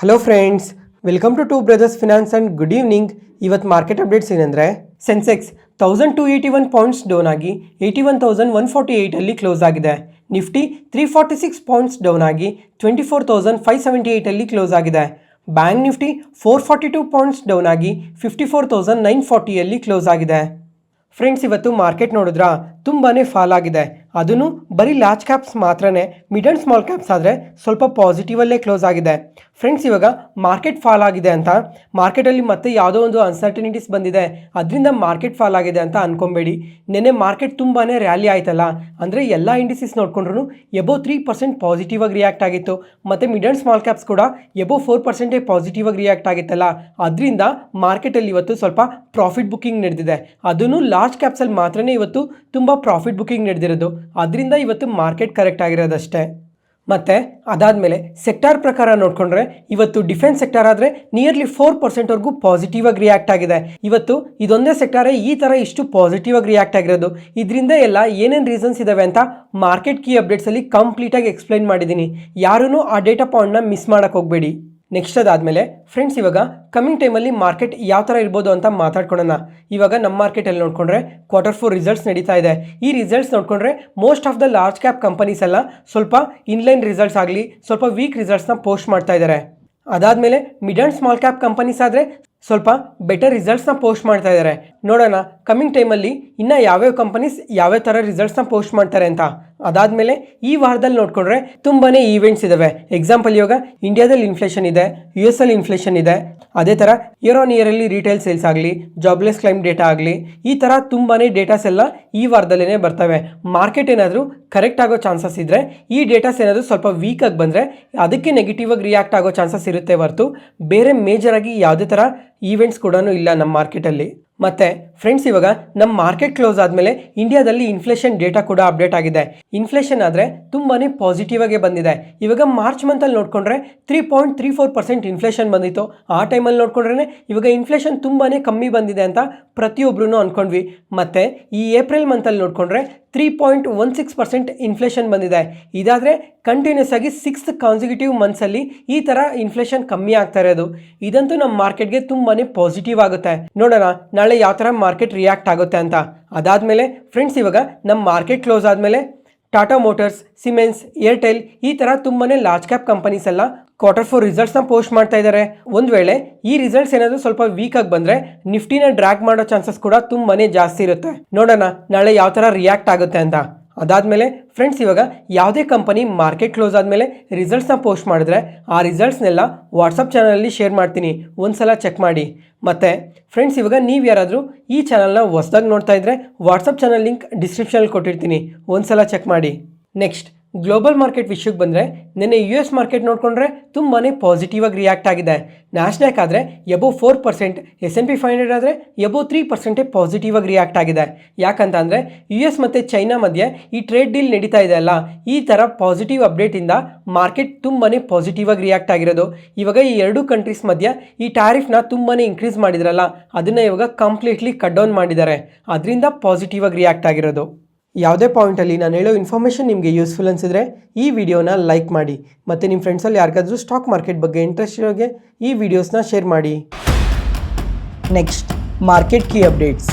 Hello friends, welcome to brothers finance and good evening. ಇವತ್ತು market updates ಏನಂದರೆ, Sensex 1281 points down ಆಗಿ 81,148 close ಆಗಿದೆ. Nifty 346 points down ಆಗಿ 24,578 close ಆಗಿದೆ. Bank Nifty 442 points down ಆಗಿ 54,940 close ಆಗಿದೆ. ಫ್ರೆಂಡ್ಸ್, ಇವತ್ತು ಮಾರ್ಕೆಟ್ ನೋಡಿದ್ರಾ ತುಂಬಾ ಫಾಲ್ ಆಗಿದೆ. ಅದೂ ಬರೀ ಲಾರ್ಜ್ ಕ್ಯಾಪ್ಸ್ ಮಾತ್ರನೇ, ಮಿಡ್ ಆ್ಯಂಡ್ ಸ್ಮಾಲ್ ಕ್ಯಾಪ್ಸ್ ಆದರೆ ಸ್ವಲ್ಪ ಪಾಸಿಟಿವಲ್ಲೇ ಕ್ಲೋಸ್ ಆಗಿದೆ. ಫ್ರೆಂಡ್ಸ್, ಇವಾಗ ಮಾರ್ಕೆಟ್ ಫಾಲ್ ಆಗಿದೆ ಅಂತ ಮಾರ್ಕೆಟಲ್ಲಿ ಮತ್ತೆ ಯಾವುದೋ ಒಂದು ಅನ್ಸರ್ಟನಿಟೀಸ್ ಬಂದಿದೆ, ಅದರಿಂದ ಮಾರ್ಕೆಟ್ ಫಾಲ್ ಆಗಿದೆ ಅಂತ ಅನ್ಕೊಬೇಡಿ. ನೆನ್ನೆ ಮಾರ್ಕೆಟ್ ತುಂಬಾ ರ್ಯಾಲಿ ಆಯ್ತಲ್ಲ, ಅಂದರೆ ಎಲ್ಲ ಇಂಡಿಸಿಸ್ ನೋಡ್ಕೊಂಡ್ರು ಎಬೋ 3% ಪಾಸಿಟಿವ್ ಆಗಿ ರಿಯಾಕ್ಟ್ ಆಗಿತ್ತು. ಮತ್ತು ಮಿಡ್ ಆ್ಯಂಡ್ ಸ್ಮಾಲ್ ಕ್ಯಾಪ್ಸ್ ಕೂಡ ಎಬೋ 4% ಪಾಸಿಟಿವ್ ಆಗಿ ರಿಯಾಕ್ಟ್ ಆಗಿತ್ತಲ್ಲ, ಅದರಿಂದ ಮಾರ್ಕೆಟಲ್ಲಿ ಇವತ್ತು ಸ್ವಲ್ಪ ಪ್ರಾಫಿಟ್ ಬುಕ್ಕಿಂಗ್ ನಡೆದಿದೆ. ಅದೂ ಲಾರ್ಜ್ ಕ್ಯಾಪ್ಸಲ್ಲಿ ಮಾತ್ರನೇ ಇವತ್ತು ತುಂಬ ಪ್ರಾಫಿಟ್ ಬುಕ್ಕಿಂಗ್ ನಡೆದಿರೋದು. ಅದರಿಂದ ಇವತ್ತು ಮಾರ್ಕೆಟ್ ಕರೆಕ್ಟ್ ಆಗಿರೋದಷ್ಟೇ. ಮತ್ತು ಅದಾದಮೇಲೆ ಸೆಕ್ಟಾರ್ ಪ್ರಕಾರ ನೋಡಿಕೊಂಡ್ರೆ ಇವತ್ತು ಡಿಫೆನ್ಸ್ ಸೆಕ್ಟಾರ್ ಆದರೆ ನಿಯರ್ಲಿ 4%ವರೆಗೂ ಪಾಸಿಟಿವ್ ಆಗಿ ರಿಯಾಕ್ಟ್ ಆಗಿದೆ. ಇವತ್ತು ಇದೊಂದೇ ಸೆಕ್ಟಾರೇ ಈ ಥರ ಇಷ್ಟು ಪಾಸಿಟಿವ್ ಆಗಿ ರಿಯಾಕ್ಟ್ ಆಗಿರೋದು. ಇದರಿಂದ ಎಲ್ಲ ಏನೇನು ರೀಸನ್ಸ್ ಇದ್ದಾವೆ ಅಂತ ಮಾರ್ಕೆಟ್ ಕೀ ಅಪ್ಡೇಟ್ಸಲ್ಲಿ ಕಂಪ್ಲೀಟಾಗಿ ಎಕ್ಸ್ಪ್ಲೈನ್ ಮಾಡಿದ್ದೀನಿ. ಯಾರೂ ಆ ಡೇಟಾ ಪಾಯಿಂಟ್ನ ಮಿಸ್ ಮಾಡೋಕ್ಕೆ ಹೋಗಬೇಡಿ. ನೆಕ್ಸ್ಟ್ ಅದಾದಮೇಲೆ ಫ್ರೆಂಡ್ಸ್, ಇವಾಗ ಕಮಿಂಗ್ ಟೈಮಲ್ಲಿ ಮಾರ್ಕೆಟ್ ಯಾವ ಥರ ಇರ್ಬೋದು ಅಂತ ಮಾತಾಡ್ಕೊಳ್ಳೋಣ. ಇವಾಗ ನಮ್ಮ ಮಾರ್ಕೆಟಲ್ಲಿ ನೋಡಿಕೊಂಡ್ರೆ Q4 ರಿಸಲ್ಟ್ಸ್ ನಡೀತಾ ಇದೆ. ಈ ರಿಸಲ್ಟ್ಸ್ ನೋಡಿಕೊಂಡ್ರೆ most of the large cap companies ಎಲ್ಲ ಸ್ವಲ್ಪ ಇನ್ಲೈನ್ ರಿಸಲ್ಟ್ಸ್ ಆಗಲಿ ಸ್ವಲ್ಪ ವೀಕ್ ರಿಸಲ್ಟ್ಸ್ನ ಪೋಸ್ಟ್ ಮಾಡ್ತಾ ಇದ್ದಾರೆ. ಅದಾದಮೇಲೆ mid and small cap companies ಆದರೆ ಸ್ವಲ್ಪ ಬೆಟರ್ ರಿಸಲ್ಟ್ಸ್ನ ಪೋಸ್ಟ್ ಮಾಡ್ತಾ ಇದ್ದಾರೆ. ನೋಡೋಣ ಕಮಿಂಗ್ ಟೈಮಲ್ಲಿ ಇನ್ನು ಯಾವ್ಯಾವ ಕಂಪನೀಸ್ ಯಾವ್ಯಾವ ಥರ ರಿಸಲ್ಟ್ಸ್ನ ಪೋಸ್ಟ್ ಮಾಡ್ತಾರೆ ಅಂತ. ಅದಾದಮೇಲೆ ಈ ವಾರದಲ್ಲಿ ನೋಡಿಕೊಂಡ್ರೆ ತುಂಬಾ ಈವೆಂಟ್ಸ್ ಇದ್ದಾವೆ. ಎಕ್ಸಾಂಪಲ್, ಇವಾಗ ಇಂಡಿಯಾದಲ್ಲಿ ಇನ್ಫ್ಲೇಷನ್ ಇದೆ, US ಅಲ್ಲಿ ಇನ್ಫ್ಲೇಷನ್ ಇದೆ. ಅದೇ ಥರ ಇಯರ್ ಆನ್ ಇಯರಲ್ಲಿ ರಿಟೇಲ್ ಸೇಲ್ಸ್ ಆಗಲಿ, ಜಾಬ್ಲೆಸ್ ಕ್ಲೈಮ್ ಡೇಟಾ ಆಗಲಿ, ಈ ಥರ ತುಂಬಾ ಡೇಟಾಸ್ ಎಲ್ಲ ಈ ವಾರದಲ್ಲೇ ಬರ್ತವೆ. ಮಾರ್ಕೆಟ್ ಏನಾದರೂ ಕರೆಕ್ಟ್ ಆಗೋ ಚಾನ್ಸಸ್ ಇದ್ದರೆ, ಈ ಡೇಟಾಸ್ ಏನಾದರೂ ಸ್ವಲ್ಪ ವೀಕಾಗಿ ಬಂದರೆ ಅದಕ್ಕೆ ನೆಗೆಟಿವ್ ಆಗಿ ರಿಯಾಕ್ಟ್ ಆಗೋ ಚಾನ್ಸಸ್ ಇರುತ್ತೆ ಹೊರತು ಬೇರೆ ಮೇಜರಾಗಿ ಯಾವುದೇ ಥರ ಈವೆಂಟ್ಸ್ ಕೂಡ ಇಲ್ಲ ನಮ್ಮ ಮಾರ್ಕೆಟಲ್ಲಿ. ಮತ್ತು ಫ್ರೆಂಡ್ಸ್, ಇವಾಗ ನಮ್ಮ ಮಾರ್ಕೆಟ್ ಕ್ಲೋಸ್ ಆದಮೇಲೆ ಇಂಡಿಯಾದಲ್ಲಿ ಇನ್ಫ್ಲೇಷನ್ ಡೇಟಾ ಕೂಡ ಅಪ್ಡೇಟ್ ಆಗಿದೆ. ಇನ್ಫ್ಲೇಷನ್ ಆದರೆ ತುಂಬಾ ಪಾಸಿಟಿವ್ ಆಗೇ ಬಂದಿದೆ. ಇವಾಗ ಮಾರ್ಚ್ ಮಂತಲ್ಲಿ ನೋಡಿಕೊಂಡ್ರೆ 3.34% ಇನ್ಫ್ಲೇಷನ್ ಬಂದಿತ್ತು. ಆ ಟೈಮಲ್ಲಿ ನೋಡಿಕೊಂಡ್ರೆ ಇವಾಗ ಇನ್ಫ್ಲೇಷನ್ ತುಂಬಾ ಕಮ್ಮಿ ಬಂದಿದೆ ಅಂತ ಪ್ರತಿಯೊಬ್ಬರೂ ಅಂದ್ಕೊಂಡ್ವಿ. ಮತ್ತು ಈ ಏಪ್ರಿಲ್ ಮಂತಲ್ಲಿ ನೋಡಿಕೊಂಡ್ರೆ 3.16% ಇನ್ಫ್ಲೇಷನ್ ಬಂದಿದೆ. ಇದಾದರೆ ಕಂಟಿನ್ಯೂಸ್ ಆಗಿ 6th ಕಾನ್ಸಿಕ್ಯೂಟಿವ್ ಮಂತ್ಸಲ್ಲಿ ಈ ಥರ ಇನ್ಫ್ಲೇಷನ್ ಕಮ್ಮಿ ಆಗ್ತಾ ಇರೋದು. ಇದಂತೂ ನಮ್ಮ ಮಾರ್ಕೆಟ್ಗೆ ತುಂಬಾ ಪಾಸಿಟಿವ್ ಆಗುತ್ತೆ. ನೋಡೋಣ ನಾಳೆ ಯಾವ ಥರ ಮಾರ್ಕೆಟ್ ರಿಯಾಕ್ಟ್ ಆಗುತ್ತೆ ಅಂತ. ಅದಾದಮೇಲೆ ಫ್ರೆಂಡ್ಸ್, ಇವಾಗ ನಮ್ಮ ಮಾರ್ಕೆಟ್ ಕ್ಲೋಸ್ ಆದಮೇಲೆ ಟಾಟಾ ಮೋಟರ್ಸ್, ಸಿಮೆನ್ಸ್, ಏರ್ಟೆಲ್ ಈ ಥರ ತುಂಬಾ ಲಾರ್ಜ್ ಕ್ಯಾಪ್ ಕಂಪನೀಸ್ ಎಲ್ಲ Q4 ರಿಸಲ್ಟ್ಸ್ನ ಪೋಸ್ಟ್ ಮಾಡ್ತಾ ಇದ್ದಾರೆ. ಒಂದು ವೇಳೆ ಈ ರಿಸಲ್ಟ್ಸ್ ಏನಾದರೂ ಸ್ವಲ್ಪ ವೀಕಾಗಿ ಬಂದರೆ ನಿಫ್ಟಿನ ಡ್ರ್ಯಾಗ್ ಮಾಡೋ ಚಾನ್ಸಸ್ ಕೂಡ ತುಂಬಾ ಜಾಸ್ತಿ ಇರುತ್ತೆ. ನೋಡೋಣ ನಾಳೆ ಯಾವ ಥರ ರಿಯಾಕ್ಟ್ ಆಗುತ್ತೆ ಅಂತ. ಅದಾದಮೇಲೆ ಫ್ರೆಂಡ್ಸ್, ಇವಾಗ ಯಾವುದೇ ಕಂಪನಿ ಮಾರ್ಕೆಟ್ ಕ್ಲೋಸ್ ಆದಮೇಲೆ ರಿಸಲ್ಟ್ಸ್ನ ಪೋಸ್ಟ್ ಮಾಡಿದ್ರೆ ಆ ರಿಸಲ್ಟ್ಸ್ನೆಲ್ಲ ವಾಟ್ಸಪ್ ಚಾನಲಲ್ಲಿ ಶೇರ್ ಮಾಡ್ತೀನಿ, ಒಂದು ಸಲ ಚೆಕ್ ಮಾಡಿ. ಮತ್ತು ಫ್ರೆಂಡ್ಸ್, ಇವಾಗ ನೀವು ಯಾರಾದರೂ ಈ ಚಾನಲ್ನ ಹೊಸದಾಗಿ ನೋಡ್ತಾ ಇದ್ದರೆ ವಾಟ್ಸಪ್ ಚಾನಲ್ ಲಿಂಕ್ ಡಿಸ್ಕ್ರಿಪ್ಷನಲ್ಲಿ ಕೊಟ್ಟಿರ್ತೀನಿ, ಒಂದು ಸಲ ಚೆಕ್ ಮಾಡಿ. ನೆಕ್ಸ್ಟ್ ಗ್ಲೋಬಲ್ ಮಾರ್ಕೆಟ್ ವಿಷಯಕ್ಕೆ ಬಂದರೆ, ನಿನ್ನೆ US ಮಾರ್ಕೆಟ್ ನೋಡಿಕೊಂಡ್ರೆ ತುಂಬಾ ಪಾಸಿಟಿವ್ ಆಗಿ ರಿಯಾಕ್ಟ್ ಆಗಿದೆ. ನ್ಯಾಸ್ಡ್ಯಾಕ್ ಆದರೆ ಎಬೋ 4%, S&P 500 ಆದರೆ ಎಬೋ 3% ಪಾಸಿಟಿವ್ ಆಗಿ ರಿಯಾಕ್ಟ್ ಆಗಿದೆ. ಯಾಕಂತ ಅಂದರೆ US ಮತ್ತು ಚೈನಾ ಮಧ್ಯೆ ಈ ಟ್ರೇಡ್ ಡೀಲ್ ನಡೀತಾ ಇದೆ ಅಲ್ಲ, ಈ ಥರ ಪಾಸಿಟಿವ್ ಅಪ್ಡೇಟಿಂದ ಮಾರ್ಕೆಟ್ ತುಂಬಾ ಪಾಸಿಟಿವ್ ಆಗಿ ರಿಯಾಕ್ಟ್ ಆಗಿರೋದು. ಇವಾಗ ಈ ಎರಡೂ ಕಂಟ್ರೀಸ್ ಮಧ್ಯೆ ಈ ಟ್ಯಾರಿಫ್ನ ತುಂಬಾ ಇನ್ಕ್ರೀಸ್ ಮಾಡಿದ್ರಲ್ಲ, ಅದನ್ನು ಇವಾಗ ಕಂಪ್ಲೀಟ್ಲಿ ಕಟ್ ಡೌನ್ ಮಾಡಿದ್ದಾರೆ. ಅದರಿಂದ ಪಾಸಿಟಿವ್ ಆಗಿ ರಿಯಾಕ್ಟ್ ಆಗಿರೋದು. ಯಾವುದೇ ಪಾಯಿಂಟಲ್ಲಿ ನಾನು ಹೇಳೋ ಇನ್ಫಾರ್ಮೇಷನ್ ನಿಮಗೆ ಯೂಸ್ಫುಲ್ ಅನಿಸಿದ್ರೆ ಈ ವಿಡಿಯೋನ ಲೈಕ್ ಮಾಡಿ, ಮತ್ತು ನಿಮ್ಮ ಫ್ರೆಂಡ್ಸಲ್ಲಿ ಯಾರಿಗಾದ್ರೂ ಸ್ಟಾಕ್ ಮಾರ್ಕೆಟ್ ಬಗ್ಗೆ ಇಂಟ್ರೆಸ್ಟ್ ಇರೋಗೆ ಈ ವಿಡಿಯೋಸ್ನ ಶೇರ್ ಮಾಡಿ. Next market key updates.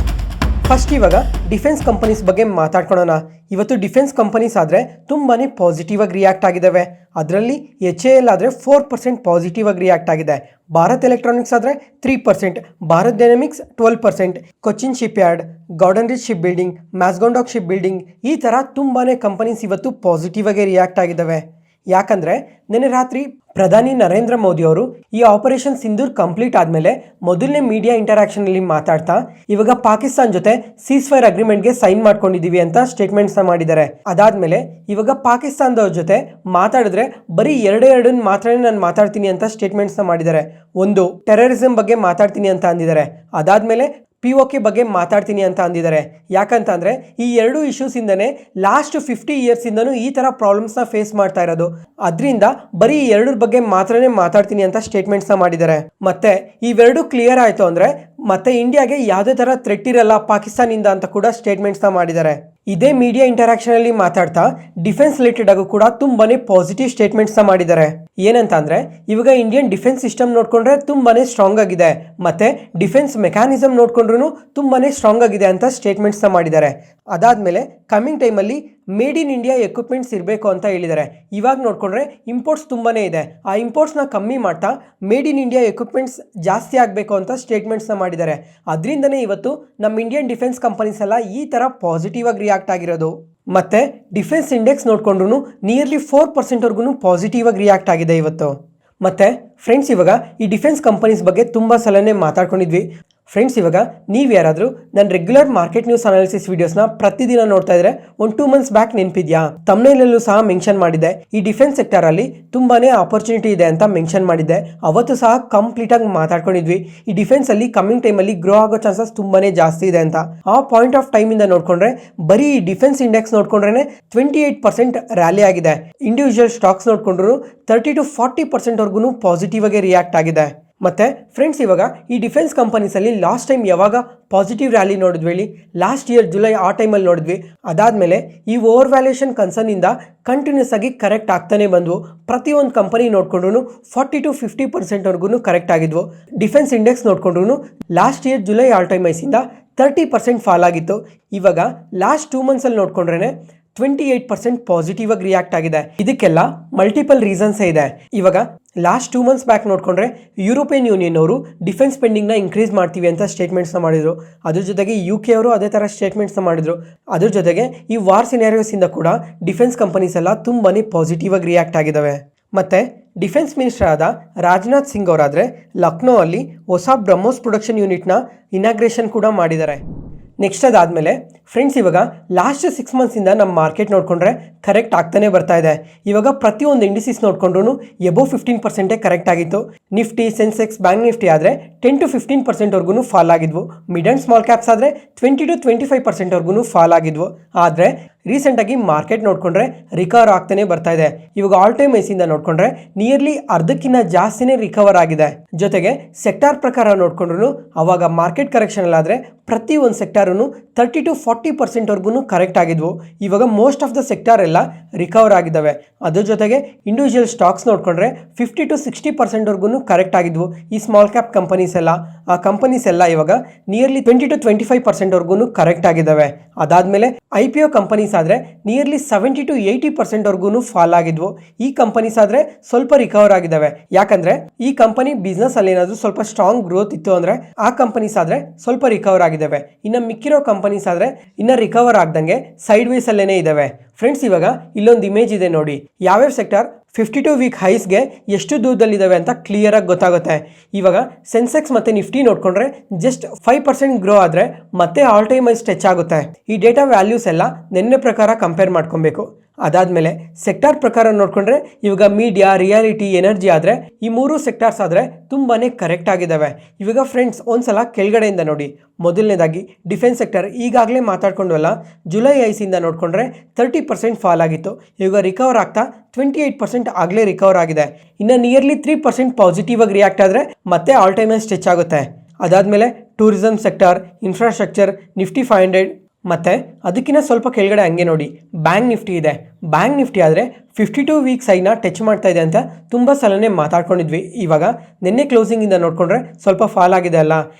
First, ಇವಾಗ ಡಿಫೆನ್ಸ್ ಕಂಪನೀಸ್ ಬಗ್ಗೆ ಮಾತಾಡ್ಕೊಳ್ಳೋಣ. ಇವತ್ತು ಡಿಫೆನ್ಸ್ ಕಂಪನೀಸ್ ಆದರೆ ತುಂಬಾ ಪಾಸಿಟಿವ್ ಆಗಿ ರಿಯಾಕ್ಟ್ ಆಗಿದ್ದಾವೆ. ಅದರಲ್ಲಿ HAL ಆದರೆ 4% ಪಾಸಿಟಿವ್ ಆಗಿ ರಿಯಾಕ್ಟ್ ಆಗಿದೆ. ಭಾರತ್ ಎಲೆಕ್ಟ್ರಾನಿಕ್ಸ್ ಆದರೆ 3%, Bharat dynamics 12%, Cochin shipyard, garden reach shipbuilding, Mazagon dock shipbuilding ಈ ಥರ ತುಂಬಾ ಕಂಪನೀಸ್ ಇವತ್ತು ಪಾಸಿಟಿವ್ ಆಗಿ ರಿಯಾಕ್ಟ್ ಆಗಿದ್ದಾವೆ. ಯಾಕಂದರೆ ನಿನ್ನೆ ರಾತ್ರಿ ಪ್ರಧಾನಿ ನರೇಂದ್ರ ಮೋದಿ ಅವರು ಈ ಆಪರೇಷನ್ ಸಿಂಧೂರ್ ಕಂಪ್ಲೀಟ್ ಆದಮೇಲೆ ಮೊದಲನೇ ಮೀಡಿಯಾ ಇಂಟರಾಕ್ಷನಲ್ಲಿ ಮಾತಾಡ್ತಾ ಇವಾಗ ಪಾಕಿಸ್ತಾನ ಜೊತೆ ಸೀಸ್ಫೈರ್ ಅಗ್ರಿಮೆಂಟ್ಗೆ ಸೈನ್ ಮಾಡ್ಕೊಂಡಿದ್ದೀವಿ ಅಂತ ಸ್ಟೇಟ್ಮೆಂಟ್ಸ್ನ ಮಾಡಿದ್ದಾರೆ. ಅದಾದಮೇಲೆ ಇವಾಗ ಪಾಕಿಸ್ತಾನದವ್ರ ಜೊತೆ ಮಾತಾಡಿದ್ರೆ ಬರೀ ಎರಡನ್ನ ಮಾತ್ರನೇ ನಾನು ಮಾತಾಡ್ತೀನಿ ಅಂತ ಸ್ಟೇಟ್ಮೆಂಟ್ಸ್ನ ಮಾಡಿದ್ದಾರೆ. ಒಂದು, ಟೆರರಿಸಮ್ ಬಗ್ಗೆ ಮಾತಾಡ್ತೀನಿ ಅಂತ ಅಂದಿದ್ದಾರೆ. ಅದಾದಮೇಲೆ POK ಬಗ್ಗೆ ಮಾತಾಡ್ತೀನಿ ಅಂತ ಅಂದಿದ್ದಾರೆ. ಯಾಕಂತ ಅಂದರೆ ಈ ಎರಡೂ ಇಶ್ಯೂಸಿಂದನೇ ಲಾಸ್ಟ್ 50 ಇಯರ್ಸಿಂದನೂ ಈ ಥರ ಪ್ರಾಬ್ಲಮ್ಸ್ನ ಫೇಸ್ ಮಾಡ್ತಾ ಇರೋದು. ಅದರಿಂದ ಬರೀ ಎರಡರ ಬಗ್ಗೆ ಮಾತ್ರನೇ ಮಾತಾಡ್ತೀನಿ ಅಂತ ಸ್ಟೇಟ್ಮೆಂಟ್ಸ್ನ ಮಾಡಿದ್ದಾರೆ. ಮತ್ತು ಇವೆರಡು ಕ್ಲಿಯರ್ ಆಯಿತು ಅಂದರೆ ಮತ್ತೆ ಇಂಡಿಯಾಗೆ ಯಾವುದೇ ಥರ ಥ್ರೆಟ್ ಇರಲ್ಲ ಪಾಕಿಸ್ತಾನಿಂದ ಅಂತ ಕೂಡ ಸ್ಟೇಟ್ಮೆಂಟ್ಸ್ನ ಮಾಡಿದ್ದಾರೆ. ಇದೇ ಮೀಡಿಯಾ ಇಂಟರಾಕ್ಷನ್ ಅಲ್ಲಿ ಮಾತಾಡ್ತಾ ಡಿಫೆನ್ಸ್ ರಿಲೇಟೆಡ್ ಆಗು ಕೂಡ ತುಂಬಾನೇ ಪಾಸಿಟಿವ್ ಸ್ಟೇಟ್ಮೆಂಟ್ಸ್ ಮಾಡಿದ್ದಾರೆ. ಏನಂತ ಅಂದ್ರೆ ಇವಾಗ ಇಂಡಿಯನ್ ಡಿಫೆನ್ಸ್ ಸಿಸ್ಟಮ್ ನೋಡ್ಕೊಂಡ್ರೆ ತುಂಬಾನೇ ಸ್ಟ್ರಾಂಗ್ ಆಗಿದೆ, ಮತ್ತೆ ಡಿಫೆನ್ಸ್ ಮೆಕ್ಯಾನಿಸಮ್ ನೋಡ್ಕೊಂಡ್ರು ತುಂಬಾನೇ ಸ್ಟ್ರಾಂಗ್ ಆಗಿದೆ ಅಂತ ಸ್ಟೇಟ್ಮೆಂಟ್ಸ್ ಮಾಡಿದ್ದಾರೆ. ಅದಾದ್ಮೇಲೆ ಕಮಿಂಗ್ ಟೈಮಲ್ಲಿ ಮೇಡ್ ಇನ್ ಇಂಡಿಯಾ ಎಕ್ವಿಪ್ಮೆಂಟ್ಸ್ ಇರಬೇಕು ಅಂತ ಹೇಳಿದ್ದಾರೆ. ಇವಾಗ ನೋಡ್ಕೊಂಡ್ರೆ ಇಂಪೋರ್ಟ್ಸ್ ತುಂಬಾನೇ ಇದೆ, ಆ ಇಂಪೋರ್ಟ್ಸ್ನ ಕಮ್ಮಿ ಮಾಡ್ತಾ ಮೇಡ್ ಇನ್ ಇಂಡಿಯಾ ಎಕ್ವಿಪ್ಮೆಂಟ್ಸ್ ಜಾಸ್ತಿ ಆಗಬೇಕು ಅಂತ ಸ್ಟೇಟ್ಮೆಂಟ್ಸ್ನ ಮಾಡಿದ್ದಾರೆ. ಅದರಿಂದನೇ ಇವತ್ತು ನಮ್ಮ ಇಂಡಿಯನ್ ಡಿಫೆನ್ಸ್ ಕಂಪನೀಸ್ ಎಲ್ಲ ಈ ಥರ ಪಾಸಿಟಿವ್ ಆಗಿ ರಿಯಾಕ್ಟ್ ಆಗಿರೋದು. ಮತ್ತೆ ಡಿಫೆನ್ಸ್ ಇಂಡೆಕ್ಸ್ ನೋಡ್ಕೊಂಡ್ರು ನಿಯರ್ಲಿ 4% ಪಾಸಿಟಿವ್ ಆಗಿ ರಿಯಾಕ್ಟ್ ಆಗಿದೆ ಇವತ್ತು. ಮತ್ತೆ ಫ್ರೆಂಡ್ಸ್, ಇವಾಗ ಈ ಡಿಫೆನ್ಸ್ ಕಂಪನೀಸ್ ಬಗ್ಗೆ ತುಂಬ ಸಲನೇ ಮಾತಾಡ್ಕೊಂಡಿದ್ವಿ. ಫ್ರೆಂಡ್ಸ್, ಇವಾಗ ನೀವು ಯಾರಾದರೂ ನನ್ನ ರೆಗ್ಯುಲರ್ ಮಾರ್ಕೆಟ್ ನ್ಯೂಸ್ ಅನಾಲಿಸಿಸ್ ವಿಡಿಯೋಸ್ನ ಪ್ರತಿದಿನ ನೋಡ್ತಾ ಇದ್ರೆ ಒಂದು 2 months ಬ್ಯಾಕ್ ನೆನಪಿದ್ಯಾ? ತಮ್ನೇಲಲ್ಲೂ ಸಹ ಮೆನ್ಷನ್ ಮಾಡಿದ್ದೆ ಈ ಡಿಫೆನ್ಸ್ ಸೆಕ್ಟರ್ ಅಲ್ಲಿ ತುಂಬಾನೇ ಆಪರ್ಚುನಿಟಿ ಇದೆ ಅಂತ ಮೆನ್ಷನ್ ಮಾಡಿದ್ದೆ. ಅವತ್ತು ಸಹ ಕಂಪ್ಲೀಟ್ ಆಗಿ ಮಾತಾಡ್ಕೊಂಡಿದ್ವಿ ಈ ಡಿಫೆನ್ಸ್ ಅಲ್ಲಿ ಕಮಿಂಗ್ ಟೈಮ್ ಅಲ್ಲಿ ಗ್ರೋ ಆಗೋ ಚಾನ್ಸಸ್ ತುಂಬಾನೇ ಜಾಸ್ತಿ ಇದೆ ಅಂತ. ಆ ಪಾಯಿಂಟ್ ಆಫ್ ಟೈಮ್ ಇಂದ ನೋಡ್ಕೊಂಡ್ರೆ ಬರೀ ಈ ಡಿಫೆನ್ಸ್ ಇಂಡೆಕ್ಸ್ ನೋಡ್ಕೊಂಡ್ರೆ 28% ರ್ಯಾಲಿ ಆಗಿದೆ. ಇಂಡಿವಿಜುವಲ್ ಸ್ಟಾಕ್ಸ್ ನೋಡ್ಕೊಂಡ್ರು 30 to 40% ವರ್ಗು ಪಾಸಿಟಿವ್ ಆಗಿ ರಿಯಾಕ್ಟ್ ಆಗಿದೆ. ಮತ್ತೆ ಫ್ರೆಂಡ್ಸ್, ಇವಾಗ ಈ ಡಿಫೆನ್ಸ್ ಕಂಪನೀಸ್ ಅಲ್ಲಿ ಲಾಸ್ಟ್ ಟೈಮ್ ಯಾವಾಗ ಪಾಸಿಟಿವ್ ರ್ಯಾಲಿ ನೋಡಿದ್ವಿ ಹೇಳಿ? ಲಾಸ್ಟ್ ಇಯರ್ ಜುಲೈ ಆ ಟೈಮಲ್ಲಿ ನೋಡಿದ್ವಿ. ಅದಾದ್ಮೇಲೆ ಈ ಓವರ್ ವ್ಯಾಲ್ಯೂಯೇಷನ್ ಕನ್ಸರ್ನ್ ಇಂದ ಕಂಟಿನ್ಯೂಸ್ ಆಗಿ ಕರೆಕ್ಟ್ ಆಗ್ತಾನೆ ಬಂದ್ವು. ಪ್ರತಿಯೊಂದು ಕಂಪನಿ ನೋಡ್ಕೊಂಡ್ರು 40 to 50% ವರ್ಗು ಕರೆಕ್ಟ್ ಆಗಿದ್ವು. ಡಿಫೆನ್ಸ್ ಇಂಡೆಕ್ಸ್ ನೋಡ್ಕೊಂಡ್ರು last year July all time ಐಸಿಂದ 30% ಫಾಲ್ ಆಗಿತ್ತು. ಇವಾಗ ಲಾಸ್ಟ್ 2 months ಅಲ್ಲಿ ನೋಡ್ಕೊಂಡ್ರೆ 28% ಪಾಸಿಟಿವ್ ಆಗಿ ರಿಯಾಕ್ಟ್ ಆಗಿದೆ. ಇದಕ್ಕೆಲ್ಲ ಮಲ್ಟಿಪಲ್ ರೀಸನ್ಸ್ ಇದೆ. ಇವಾಗ ಲಾಸ್ಟ್ 2 months ಬ್ಯಾಕ್ ನೋಡ್ಕೊಂಡ್ರೆ ಯುರೋಪಿಯನ್ ಯೂನಿಯನ್ ಅವರು ಡಿಫೆನ್ಸ್ ಸ್ಪೆಂಡಿಂಗ್ನ ಇನ್ಕ್ರೀಸ್ ಮಾಡ್ತೀವಿ ಅಂತ ಸ್ಟೇಟ್ಮೆಂಟ್ಸ್ನ ಮಾಡಿದ್ರು. ಅದ್ರ ಜೊತೆಗೆ UK ಅವರು ಅದೇ ಥರ ಸ್ಟೇಟ್ಮೆಂಟ್ಸ್ನ ಮಾಡಿದ್ರು. ಅದ್ರ ಜೊತೆಗೆ ಈ ವಾರ್ ಸಿನಾರಿಯೋಸ್ ಇಂದ ಕೂಡ ಡಿಫೆನ್ಸ್ ಕಂಪನೀಸ್ ಎಲ್ಲ ತುಂಬಾನೇ ಪಾಸಿಟಿವ್ ಆಗಿ ರಿಯಾಕ್ಟ್ ಆಗಿದ್ದಾವೆ. ಮತ್ತೆ ಡಿಫೆನ್ಸ್ ಮಿನಿಸ್ಟರ್ ಆದ ರಾಜನಾಥ್ ಸಿಂಗ್ ಅವರಾದರೆ ಲಕ್ನೋ ಅಲ್ಲಿ ಹೊಸ ಬ್ರಹ್ಮೋಸ್ ಪ್ರೊಡಕ್ಷನ್ ಯೂನಿಟ್ನ ಇನಾಗ್ರೇಷನ್ ಕೂಡ ಮಾಡಿದ್ದಾರೆ. ನೆಕ್ಸ್ಟ್ ಅದಾದಮೇಲೆ ಫ್ರೆಂಡ್ಸ್, ಇವಾಗ ಲಾಸ್ಟ್ 6 months ಇಂದ ನಮ್ಮ ಮಾರ್ಕೆಟ್ ನೋಡ್ಕೊಂಡ್ರೆ ಕರೆಕ್ಟ್ ಆಗ್ತಾನೆ ಬರ್ತಾ ಇದೆ. ಇವಾಗ ಪ್ರತಿಯೊಂದು ಇಂಡಿಸಿಸ್ ನೋಡ್ಕೊಂಡ್ರು ಎಬೋವ್ 15% ಕರೆಕ್ಟ್ ಆಗಿತ್ತು. ನಿಫ್ಟಿ, ಸೆನ್ಸೆಕ್ಸ್, ಬ್ಯಾಂಕ್ ನಿಫ್ಟಿ ಆದರೆ 10 to 15% ವರ್ಗು ಫಾಲ್ ಆಗಿದ್ವು. ಮಿಡ್ ಆ್ಯಂಡ್ ಸ್ಮಾಲ್ ಕ್ಯಾಪ್ಸ್ ಆದರೆ 20 to 25% ವರ್ಗು ಫಾಲ್ ಆಗಿದ್ವು. ಆದರೆ ರೀಸೆಂಟಾಗಿ ಮಾರ್ಕೆಟ್ ನೋಡ್ಕೊಂಡ್ರೆ ರಿಕವರ್ ಆಗ್ತಾನೆ ಬರ್ತಾ ಇದೆ. ಇವಾಗ ಆಲ್ ಟೈಮ್ ಐಸಿಂದ ನೋಡ್ಕೊಂಡ್ರೆ ನಿಯರ್ಲಿ ಅರ್ಧಕ್ಕಿಂತ ಜಾಸ್ತಿನೇ ರಿಕವರ್ ಆಗಿದೆ. ಜೊತೆಗೆ ಸೆಕ್ಟಾರ್ ಪ್ರಕಾರ ನೋಡ್ಕೊಂಡ್ರು ಅವಾಗ ಮಾರ್ಕೆಟ್ ಕರೆಕ್ಷನ್ ಅಲ್ಲಾದರೆ ಪ್ರತಿ ಒಂದು ಸೆಕ್ಟಾರೂ 30 to 40% ವರ್ಗು ಕರೆಕ್ಟ್ ಆಗಿದ್ವು. ಇವಾಗ ಮೋಸ್ಟ್ ಆಫ್ ದ ಸೆಕ್ಟಾರ್ ಎಲ್ಲ ರಿಕವರ್ ಆಗಿದ್ದಾವೆ. ಅದ್ರ ಜೊತೆಗೆ ಇಂಡಿವಿಜುವಲ್ ಸ್ಟಾಕ್ಸ್ ನೋಡ್ಕೊಂಡ್ರೆ 50 to 60% ವರ್ಗು ಕರೆಕ್ಟ್ ಆಗಿದ್ವು. ಈ ಸ್ಮಾಲ್ ಕ್ಯಾಪ್ ಕಂಪನೀಸ್ ಎಲ್ಲ, ಆ ಕಂಪನೀಸ್ ಎಲ್ಲ ಇವಾಗ ನಿಯರ್ಲಿ 20 to 25% ವರ್ಗು ಕರೆಕ್ಟ್ ಆಗಿದ್ದಾವೆ. ಅದಾದ್ಮೇಲೆ IPO ಕಂಪನೀಸ್ ಆದರೆ ನಿಯರ್ಲಿ 70 to 80% ವರ್ಗು ಫಾಲ್ ಆಗಿದ್ವು. ಈ ಕಂಪನೀಸ್ ಆದರೆ ಸ್ವಲ್ಪ ರಿಕವರ್ ಆಗಿದ್ದಾವೆ. ಯಾಕಂದ್ರೆ ಈ ಕಂಪನಿ ಬಿಸ್ನೆಸ್ ಅಲ್ಲಿ ಏನಾದರೂ ಸ್ವಲ್ಪ ಸ್ಟ್ರಾಂಗ್ ಗ್ರೋತ್ ಇತ್ತು ಅಂದ್ರೆ ಆ ಕಂಪನೀಸ್ ಆದರೆ ಸ್ವಲ್ಪ ರಿಕವರ್ ಆಗಿದ್ದಾವೆ. ಇನ್ನು ಮಿಕ್ಕಿರೋ ಕಂಪನೀಸ್ ಆದರೆ ಇನ್ನು ರಿಕವರ್ ಆಗ್ದಂಗೆ ಸೈಡ್ ವೇಸ್ ಅಲ್ಲೇನೆ ಇದಾವೆ. ಫ್ರೆಂಡ್ಸ್, ಇವಾಗ ಇಲ್ಲೊಂದು ಇಮೇಜ್ ಇದೆ ನೋಡಿ. ಯಾವ್ಯಾವ ಸೆಕ್ಟರ್ 52 ವೀಕ್ ಹೈಸ್ಗೆ ಎಷ್ಟು ದೂರದಲ್ಲಿದ್ದಾವೆ ಅಂತ ಕ್ಲಿಯರ್ ಆಗಿ ಗೊತ್ತಾಗುತ್ತೆ. ಇವಾಗ ಸೆನ್ಸೆಕ್ಸ್ ಮತ್ತೆ ನಿಫ್ಟಿ ನೋಡ್ಕೊಂಡ್ರೆ ಜಸ್ಟ್ 5% ಗ್ರೋ ಆದರೆ ಮತ್ತೆ ಆಲ್ ಟೈಮ್ ಹೈಸ್ ಟಚ್ ಆಗುತ್ತೆ. ಈ ಡೇಟಾ ವ್ಯಾಲ್ಯೂಸ್ ಎಲ್ಲ ನಿನ್ನೆ ಪ್ರಕಾರ ಕಂಪೇರ್ ಮಾಡ್ಕೊಬೇಕು. ಅದಾದ್ಮೇಲೆ ಸೆಕ್ಟಾರ್ ಪ್ರಕಾರ ನೋಡ್ಕೊಂಡ್ರೆ ಇವಾಗ ಮೀಡಿಯಾ, ರಿಯಾಲಿಟಿ, ಎನರ್ಜಿ ಆದರೆ ಈ 3 ಸೆಕ್ಟಾರ್ಸ್ ಆದರೆ ತುಂಬಾನೇ ಕರೆಕ್ಟ್ ಆಗಿದ್ದಾವೆ. ಇವಾಗ ಫ್ರೆಂಡ್ಸ್ ಒಂದ್ಸಲ ಕೆಳಗಡೆಯಿಂದ ನೋಡಿ. ಮೊದಲನೇದಾಗಿ ಡಿಫೆನ್ಸ್ ಸೆಕ್ಟರ್ ಈಗಾಗಲೇ ಮಾತಾಡ್ಕೊಂಡ್ವಲ್ಲ, ಜುಲೈ ಐಸಿಂದ ನೋಡ್ಕೊಂಡ್ರೆ 30% ಫಾಲ್ ಆಗಿತ್ತು. ಇವಾಗ ರಿಕವರ್ ಆಗ್ತಾ 28% ಆಗಲೇ ರಿಕವರ್ ಆಗಿದೆ. ಇನ್ನು ನಿಯರ್ಲಿ 3% ಪಾಸಿಟಿವ್ ಆಗಿ ರಿಯಾಕ್ಟ್ ಆದರೆ ಮತ್ತೆ ಆಲ್ ಟೈಮ್ ಸ್ಟೆಚ್ ಆಗುತ್ತೆ. ಅದಾದಮೇಲೆ ಟೂರಿಸಂ ಸೆಕ್ಟರ್, ಇನ್ಫ್ರಾಸ್ಟ್ರಕ್ಚರ್, ನಿಫ್ಟಿ 500 ಮತ್ತು ಅದಕ್ಕಿಂತ ಸ್ವಲ್ಪ ಕೆಳಗಡೆ ಹಂಗೆ ನೋಡಿ ಬ್ಯಾಂಕ್ ನಿಫ್ಟಿ ಇದೆ. ಬ್ಯಾಂಕ್ ನಿಫ್ಟಿ ಆದರೆ 52 ವೀಕ್ಸ್ ಐನ ಟಚ್ ಮಾಡ್ತಾ ಇದೆ ಅಂತ ತುಂಬ ಸಲನೇ ಮಾತಾಡ್ಕೊಂಡಿದ್ವಿ. ಇವಾಗ ನಿನ್ನೆ ಕ್ಲೋಸಿಂಗಿಂದ ನೋಡಿಕೊಂಡ್ರೆ ಸ್ವಲ್ಪ ಫಾಲ್ ಆಗಿದೆ ಅಲ್ಲ,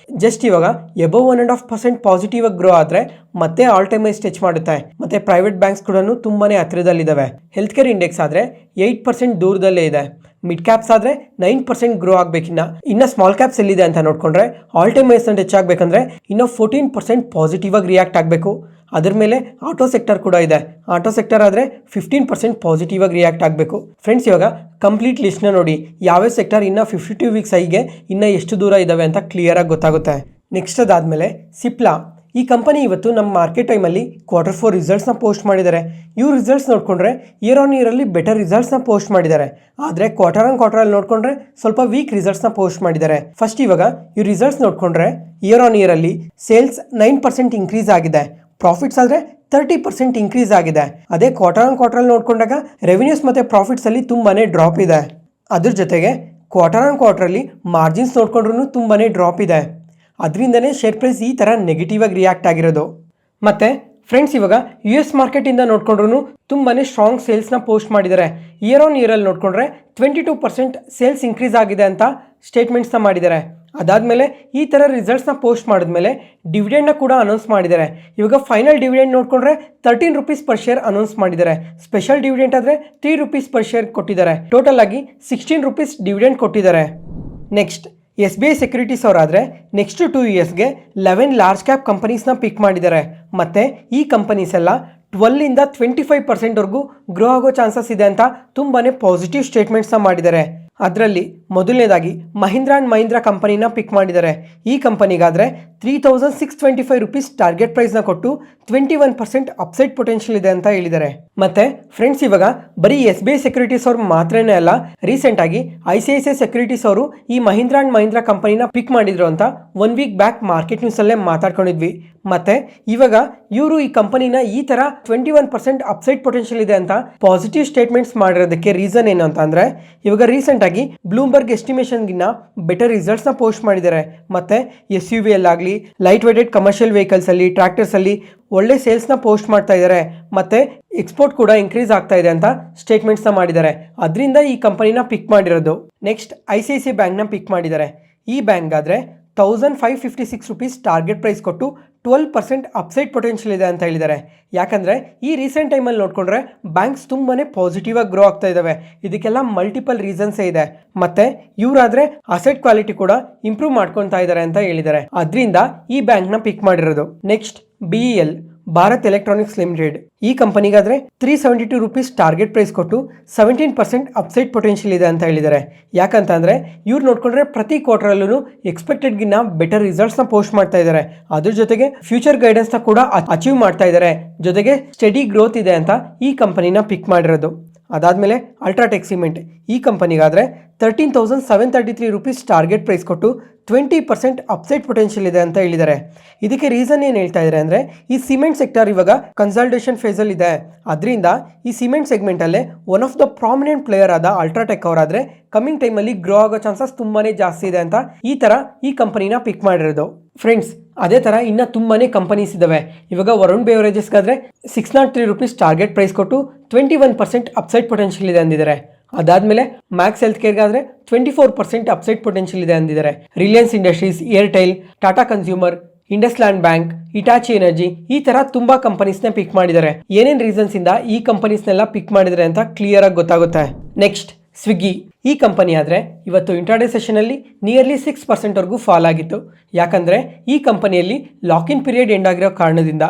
ಜಸ್ಟ್ ಇವಾಗ ಎಬೋವ್ 1.5% ಪಾಸಿಟಿವ್ ಆಗಿ ಗ್ರೋ ಆದರೆ ಮತ್ತೆ ಆಲ್ ಟೈಮ್ ಐಸ್ ಟಚ್ ಮಾಡುತ್ತೆ. ಮತ್ತು ಪ್ರೈವೇಟ್ ಬ್ಯಾಂಕ್ಸ್ ಕೂಡ ತುಂಬಾ ಹತ್ತಿರದಲ್ಲಿದ್ದಾವೆ. ಹೆಲ್ತ್ ಕೇರ್ ಇಂಡೆಕ್ಸ್ ಆದರೆ 8% ದೂರದಲ್ಲೇ ಇದೆ. ಮಿಡ್ ಕ್ಯಾಪ್ಸ್ ಆದರೆ 9% ಗ್ರೋ ಆಗಬೇಕಿನ್ನ. ಇನ್ನು ಸ್ಮಾಲ್ ಕ್ಯಾಪ್ಸ್ ಎಲ್ಲಿದೆ ಅಂತ ನೋಡಿಕೊಂಡ್ರೆ ಆಲ್ ಟೈಮ್ ಹೈಸ್ ಟಚ್ ಆಗಬೇಕಂದ್ರೆ ಇನ್ನು 14% ಪಾಸಿಟಿವ್ ಆಗಿ ರಿಯಾಕ್ಟ್ ಆಗಬೇಕು. ಅದರ ಮೇಲೆ ಆಟೋ ಸೆಕ್ಟರ್ ಕೂಡ ಇದೆ. ಆಟೋ ಸೆಕ್ಟರ್ ಆದರೆ 15% ಪಾಸಿಟಿವ್ ಆಗಿ ರಿಯಾಕ್ಟ್ ಆಗಬೇಕು. ಫ್ರೆಂಡ್ಸ್, ಇವಾಗ ಕಂಪ್ಲೀಟ್ ಲಿಸ್ಟ್ನ ನೋಡಿ. ಯಾವ್ಯಾವ ಸೆಕ್ಟರ್ ಇನ್ನು 52 ವೀಕ್ಸ್ ಐಗೆ ಇನ್ನು ಎಷ್ಟು ದೂರ ಇದ್ದಾವೆ ಅಂತ ಕ್ಲಿಯರ್ ಆಗಿ ಗೊತ್ತಾಗುತ್ತೆ. ನೆಕ್ಸ್ಟ್ ಅದಾದಮೇಲೆ ಸಿಪ್ಲಾ. ಈ ಕಂಪನಿ ಇವತ್ತು ನಮ್ಮ ಮಾರ್ಕೆಟ್ ಟೈಮಲ್ಲಿ Q4 ರಿಸಲ್ಟ್ಸ್ನ ಪೋಸ್ಟ್ ಮಾಡಿದ್ದಾರೆ. ಇವ್ರ ರಿಸಲ್ಟ್ಸ್ ನೋಡಿಕೊಂಡ್ರೆ ಇಯರ್ ಆನ್ ಇಯರಲ್ಲಿ ಬೆಟರ್ ರಿಸಲ್ಟ್ಸ್ನ ಪೋಸ್ಟ್ ಮಾಡಿದ್ದಾರೆ. ಆದರೆ ಕ್ವಾರ್ಟರಲ್ಲಿ ನೋಡಿಕೊಂಡ್ರೆ ಸ್ವಲ್ಪ ವೀಕ್ ರಿಸಲ್ಟ್ಸ್ನ ಪೋಸ್ಟ್ ಮಾಡಿದ್ದಾರೆ. ಫಸ್ಟ್ ಇವಾಗ ಈ ರಿಸಲ್ಟ್ಸ್ ನೋಡಿಕೊಂಡ್ರೆ ಇಯರ್ ಆನ್ ಇಯರಲ್ಲಿ ಸೇಲ್ಸ್ 9% ಇನ್ಕ್ರೀಸ್ ಆಗಿದೆ. ಪ್ರಾಫಿಟ್ಸ್ ಆದರೆ 30% ಇನ್ಕ್ರೀಸ್ ಆಗಿದೆ. ಅದೇ ಕ್ವಾರ್ಟರಲ್ಲಿ ನೋಡಿಕೊಂಡಾಗ ರೆವಿನ್ಯೂಸ್ ಮತ್ತು ಪ್ರಾಫಿಟ್ಸಲ್ಲಿ ತುಂಬಾ ಡ್ರಾಪ್ ಇದೆ. ಅದ್ರ ಜೊತೆಗೆ ಕ್ವಾರ್ಟರಲ್ಲಿ ಮಾರ್ಜಿನ್ಸ್ ನೋಡ್ಕೊಂಡ್ರೂ ತುಂಬಾ ಡ್ರಾಪ್ ಇದೆ. ಅದರಿಂದನೇ ಶೇರ್ ಪ್ರೈಸ್ ಈ ಥರ ನೆಗೆಟಿವ್ ಆಗಿ ರಿಯಾಕ್ಟ್ ಆಗಿರೋದು. ಮತ್ತು ಫ್ರೆಂಡ್ಸ್, ಇವಾಗ US ಮಾರ್ಕೆಟಿಂದ ನೋಡ್ಕೊಂಡ್ರು ತುಂಬಾನೇ ಸ್ಟ್ರಾಂಗ್ ಸೇಲ್ಸ್ನ ಪೋಸ್ಟ್ ಮಾಡಿದ್ದಾರೆ. ಇಯರ್ ಆನ್ ಇಯರಲ್ಲಿ ನೋಡಿಕೊಂಡ್ರೆ 22% ಸೇಲ್ಸ್ ಇನ್ಕ್ರೀಸ್ ಆಗಿದೆ ಅಂತ ಸ್ಟೇಟ್ಮೆಂಟ್ಸ್ನ ಮಾಡಿದ್ದಾರೆ. ಅದಾದಮೇಲೆ ಈ ಥರ ರಿಸಲ್ಟ್ಸ್ನ ಪೋಸ್ಟ್ ಮಾಡಿದ್ಮೇಲೆ ಡಿವಿಡೆಂಡ್ನ ಕೂಡ ಅನೌನ್ಸ್ ಮಾಡಿದ್ದಾರೆ. ಇವಾಗ ಫೈನಲ್ ಡಿವಿಡೆಂಡ್ ನೋಡಿಕೊಂಡ್ರೆ 13 ರೂಪೀಸ್ ಪರ್ ಶೇರ್ ಅನೌನ್ಸ್ ಮಾಡಿದ್ದಾರೆ. ಸ್ಪೆಷಲ್ ಡಿವಿಡೆಂಡ್ ಆದರೆ 3 ರೂಪೀಸ್ ಪರ್ ಶೇರ್ ಕೊಟ್ಟಿದ್ದಾರೆ. ಟೋಟಲ್ ಆಗಿ 16 ರೂಪೀಸ್ ಡಿವಿಡೆಂಡ್ ಕೊಟ್ಟಿದ್ದಾರೆ. ನೆಕ್ಸ್ಟ್ SBI ಸೆಕ್ಯೂರಿಟೀಸ್ ಅವರಾದರೆ ನೆಕ್ಸ್ಟ್ 2 ಇಯರ್ಸ್ಗೆ 11 ಲಾರ್ಜ್ ಕ್ಯಾಪ್ ಕಂಪನೀಸ್ನ ಪಿಕ್ ಮಾಡಿದ್ದಾರೆ. ಮತ್ತು ಈ ಕಂಪನೀಸ್ ಎಲ್ಲ 12ಇಂದ 25%ವರೆಗೂ ಗ್ರೋ ಆಗೋ ಚಾನ್ಸಸ್ ಇದೆ ಅಂತ ತುಂಬಾ ಪಾಸಿಟಿವ್ ಸ್ಟೇಟ್ಮೆಂಟ್ಸ್ನ ಮಾಡಿದ್ದಾರೆ. ಅದರಲ್ಲಿ ಮೊದಲನೇದಾಗಿ ಮಹೀಂದ್ರಾ ಆ್ಯಂಡ್ ಮಹೀಂದ್ರಾ ಕಂಪನಿನ ಪಿಕ್ ಮಾಡಿದ್ದಾರೆ. ಈ ಕಂಪನಿಗಾದರೆ 3625 ರೂಪೀಸ್ ಟಾರ್ಗೆಟ್ ಪ್ರೈಸ್ನ ಕೊಟ್ಟು 21% ಅಪ್ಸೈಡ್ ಪೊಟೆನ್ಷಿಯಲ್ ಇದೆ ಅಂತ ಹೇಳಿದ್ದಾರೆ. ಮತ್ತೆ ಫ್ರೆಂಡ್ಸ್, ಇವಾಗ ಬರೀ SBI ಸೆಕ್ಯೂರಿಟೀಸ್ ಅವರು ಮಾತ್ರನೇ ಅಲ್ಲ, ರೀಸೆಂಟಾಗಿ ICICI ಸೆಕ್ಯೂರಿಟೀಸ್ ಅವರು ಈ ಮಹೀಂದ್ರಾ ಆ್ಯಂಡ್ ಮಹೀಂದ್ರಾ ಕಂಪನಿನ ಪಿಕ್ ಮಾಡಿದ್ರು ಅಂತ 1 ವೀಕ್ ಬ್ಯಾಕ್ ಮಾರ್ಕೆಟ್ ನ್ಯೂಸಲ್ಲೇ ಮಾತಾಡ್ಕೊಂಡಿದ್ವಿ. ಮತ್ತೆ ಇವಾಗ ಇವರು ಈ ಕಂಪನಿನ ಈ ಥರ 21% ಅಪ್ಸೈಡ್ ಪೊಟೆನ್ಷಿಯಲ್ ಇದೆ ಅಂತ ಪಾಸಿಟಿವ್ ಸ್ಟೇಟ್ಮೆಂಟ್ಸ್ ಮಾಡಿರೋದಕ್ಕೆ ರೀಸನ್ ಏನು ಅಂತ ಅಂದರೆ, ಇವಾಗ ರೀಸೆಂಟಾಗಿ ಬ್ಲೂಮ್ಬರ್ಗ್ ಎಸ್ಟಿಮೇಷನ್ಗಿನ್ನ ಬೆಟರ್ ರಿಸಲ್ಟ್ಸ್ನ ಪೋಸ್ಟ್ ಮಾಡಿದ್ದಾರೆ. ಮತ್ತು SUV ಅಲ್ಲಾಗಲಿ, ಲೈಟ್ ವೇಟೆಡ್ ಕಮರ್ಷಿಯಲ್ ವೆಹಿಕಲ್ಸಲ್ಲಿ, ಟ್ರ್ಯಾಕ್ಟರ್ಸಲ್ಲಿ ಒಳ್ಳೆ ಸೇಲ್ಸ್ನ ಪೋಸ್ಟ್ ಮಾಡ್ತಾ ಇದ್ದಾರೆ. ಮತ್ತು ಎಕ್ಸ್ಪೋರ್ಟ್ ಕೂಡ ಇನ್ಕ್ರೀಸ್ ಆಗ್ತಾ ಇದೆ ಅಂತ ಸ್ಟೇಟ್ಮೆಂಟ್ಸ್ನ ಮಾಡಿದ್ದಾರೆ. ಅದರಿಂದ ಈ ಕಂಪನಿನ ಪಿಕ್ ಮಾಡಿರೋದು. ನೆಕ್ಸ್ಟ್ ICICI ಬ್ಯಾಂಕ್ನ ಪಿಕ್ ಮಾಡಿದ್ದಾರೆ. ಈ ಬ್ಯಾಂಕ್ಗಾದರೆ 1556 ರೂಪೀಸ್ ಟಾರ್ಗೆಟ್ ಪ್ರೈಸ್ ಕೊಟ್ಟು 12% ಅಪ್ಸೈಡ್ ಪೊಟೆನ್ಷಿಯಲ್ ಇದೆ ಅಂತ ಹೇಳಿದ್ದಾರೆ. ಯಾಕಂದರೆ ಈ ರೀಸೆಂಟ್ ಟೈಮಲ್ಲಿ ನೋಡಿಕೊಂಡ್ರೆ ಬ್ಯಾಂಕ್ಸ್ ತುಂಬಾ ಪಾಸಿಟಿವ್ ಆಗಿ ಗ್ರೋ ಆಗ್ತಾ ಇದ್ದಾವೆ. ಇದಕ್ಕೆಲ್ಲ ಮಲ್ಟಿಪಲ್ ರೀಸನ್ಸೇ ಇದೆ. ಮತ್ತು ಇವರಾದರೆ ಅಸೆಟ್ ಕ್ವಾಲಿಟಿ ಕೂಡ ಇಂಪ್ರೂವ್ ಮಾಡ್ಕೊತಾ ಇದ್ದಾರೆ ಅಂತ ಹೇಳಿದ್ದಾರೆ. ಅದರಿಂದ ಈ ಬ್ಯಾಂಕ್ನ ಪಿಕ್ ಮಾಡಿರೋದು. Next BEL, Bharat electronics limited. ಈ ಕಂಪನಿಗಾದರೆ 372 ರೂಪೀಸ್ ಟಾರ್ಗೆಟ್ ಪ್ರೈಸ್ ಕೊಟ್ಟು 17% ಅಪ್ಸೈಡ್ ಪೊಟೆನ್ಷಿಯಲ್ ಇದೆ ಅಂತ ಹೇಳಿದ್ದಾರೆ. ಯಾಕಂತಂದರೆ ಇವ್ರು ನೋಡಿಕೊಂಡ್ರೆ ಪ್ರತಿ ಕ್ವಾರ್ಟರಲ್ಲೂ ಎಕ್ಸ್ಪೆಕ್ಟೆಡ್ಗಿನ್ನ ಬೆಟರ್ ರಿಸಲ್ಟ್ಸ್ನ ಪೋಸ್ಟ್ ಮಾಡ್ತಾ ಇದ್ದಾರೆ. ಅದ್ರ ಜೊತೆಗೆ ಫ್ಯೂಚರ್ ಗೈಡೆನ್ಸ್ನ ಕೂಡ ಅಚೀವ್ ಮಾಡ್ತಾ ಇದ್ದಾರೆ. ಜೊತೆಗೆ ಸ್ಟಡಿ ಗ್ರೋತ್ ಇದೆ ಅಂತ ಈ ಕಂಪನಿನ ಪಿಕ್ ಮಾಡಿರೋದು. ಅದಾದಮೇಲೆ ಅಲ್ಟ್ರಾಟೆಕ್ ಸಿಮೆಂಟ್. ಈ ಕಂಪನಿಗಾದರೆ 13,733 ರೂಪೀಸ್ ಟಾರ್ಗೆಟ್ ಪ್ರೈಸ್ ಕೊಟ್ಟು 20% ಅಪ್ಸೈಡ್ ಪೊಟೆನ್ಷಿಯಲ್ ಇದೆ ಅಂತ ಹೇಳಿದ್ದಾರೆ. ಇದಕ್ಕೆ ರೀಸನ್ ಏನು ಹೇಳ್ತಾ ಇದ್ದಾರೆ ಅಂದರೆ, ಈ ಸಿಮೆಂಟ್ ಸೆಕ್ಟರ್ ಇವಾಗ ಕನ್ಸಾಲ್ಟೇಷನ್ ಫೇಸಲ್ಲಿ ಇದೆ. ಅದರಿಂದ ಈ ಸಿಮೆಂಟ್ ಸೆಗ್ಮೆಂಟಲ್ಲೇ one of the prominent player ಆದ ಅಲ್ಟ್ರಾಟೆಕ್ ಅವರಾದರೆ ಕಮಿಂಗ್ ಟೈಮಲ್ಲಿ ಗ್ರೋ ಆಗೋ ಚಾನ್ಸಸ್ ತುಂಬಾ ಜಾಸ್ತಿ ಇದೆ ಅಂತ ಈ ಥರ ಈ ಕಂಪನಿನ ಪಿಕ್ ಮಾಡಿರೋದು. ಫ್ರೆಂಡ್ಸ್, ಅದೇ ಥರ ಇನ್ನು ತುಂಬಾ ಕಂಪನೀಸ್ ಇದ್ದಾವೆ. ಇವಾಗ ವರುಣ್ ಬೇವರೇಜಸ್ಗಾದರೆ 603 ರೂಪೀಸ್ ಟಾರ್ಗೆಟ್ ಪ್ರೈಸ್ ಕೊಟ್ಟು 21% ಅಪ್ಸೈಡ್ ಪೊಟೆನ್ಷಿಯಲ್ ಇದೆ ಅಂದಿದ್ದಾರೆ. ಅದಾದಮೇಲೆ ಮ್ಯಾಕ್ಸ್ ಹೆಲ್ತ್ ಕೇರ್ಗಾದರೆ 24% ಅಪ್ಸೈಡ್ ಪೊಟೆನ್ಷಿಯಲ್ ಇದೆ ಅಂದಿದ್ದಾರೆ. Reliance industries, Airtel, Tata consumer, IndusInd bank, Hitachi energy ಈ ಥರ ತುಂಬ ಕಂಪನೀಸ್ನ ಪಿಕ್ ಮಾಡಿದ್ದಾರೆ. ಏನೇನು ರೀಸನ್ಸಿಂದ ಈ ಕಂಪನೀಸ್ನೆಲ್ಲ ಪಿಕ್ ಮಾಡಿದ್ದಾರೆ ಅಂತ ಕ್ಲಿಯರ್ ಆಗಿ ಗೊತ್ತಾಗುತ್ತೆ. ನೆಕ್ಸ್ಟ್ ಸ್ವಿಗ್ಗಿ. ಈ ಕಂಪನಿ ಆದರೆ ಇವತ್ತು ಇಂಟ್ರಾಡೇ ಸೆಷನಲ್ಲಿ ನಿಯರ್ಲಿ 6%ವರೆಗೂ ಫಾಲ್ ಆಗಿತ್ತು. ಯಾಕಂದರೆ ಈ ಕಂಪನಿಯಲ್ಲಿ ಲಾಕಿನ್ ಪೀರಿಯಡ್ ಎಂಡ್ ಆಗಿರೋ ಕಾರಣದಿಂದ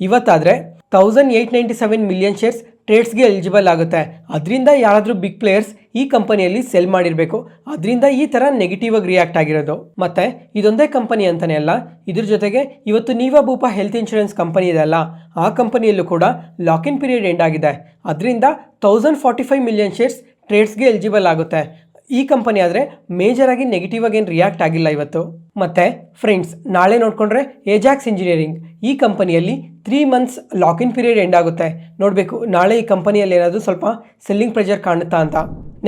ಇವತ್ತಾದರೆ 1897 ಮಿಲಿಯನ್ ಶೇರ್ಸ್ ಟ್ರೇಡ್ಸ್ಗೆ ಎಲಿಜಿಬಲ್ ಆಗುತ್ತೆ. ಅದರಿಂದ ಯಾರಾದರೂ ಬಿಗ್ ಪ್ಲೇಯರ್ಸ್ ಈ ಕಂಪನಿಯಲ್ಲಿ ಸೆಲ್ ಮಾಡಿರಬೇಕು. ಅದರಿಂದ ಈ ಥರ ನೆಗೆಟಿವ್ ಆಗಿ ರಿಯಾಕ್ಟ್ ಆಗಿರೋದು. ಮತ್ತು ಇದೊಂದೇ ಕಂಪನಿ ಅಂತಲೇ ಅಲ್ಲ, ಇದ್ರ ಜೊತೆಗೆ ಇವತ್ತು ನೀವಾ ಬೂಪಾ ಹೆಲ್ತ್ ಇನ್ಶೂರೆನ್ಸ್ ಕಂಪನಿ ಇದೆ ಅಲ್ಲ, ಆ ಕಂಪನಿಯಲ್ಲೂ ಕೂಡ ಲಾಕಿನ್ ಪೀರಿಯಡ್ ಎಂಡ್ ಆಗಿದೆ. ಅದರಿಂದ 1045 ಮಿಲಿಯನ್ ಶೇರ್ಸ್ ಟ್ರೇಡ್ಸ್ಗೆ ಎಲಿಜಿಬಲ್ ಆಗುತ್ತೆ. ಈ ಕಂಪನಿ ಆದರೆ ಮೇಜರ್ ಆಗಿ ನೆಗೆಟಿವ್ ಆಗಿ ಏನು ರಿಯಾಕ್ಟ್ ಆಗಿಲ್ಲ ಇವತ್ತು. ಮತ್ತು ಫ್ರೆಂಡ್ಸ್, ನಾಳೆ ನೋಡಿಕೊಂಡ್ರೆ ಏಜಾಕ್ಸ್ ಇಂಜಿನಿಯರಿಂಗ್. ಈ ಕಂಪನಿಯಲ್ಲಿ 3 ಮಂತ್ಸ್ ಲಾಕಿನ್ ಪೀರಿಯಡ್ ಎಂಡ್ ಆಗುತ್ತೆ. ನೋಡಬೇಕು ನಾಳೆ ಈ ಕಂಪನಿಯಲ್ಲಿ ಏನಾದರೂ ಸ್ವಲ್ಪ ಸೆಲ್ಲಿಂಗ್ ಪ್ರೆಷರ್ ಕಾಣುತ್ತಾ ಅಂತ.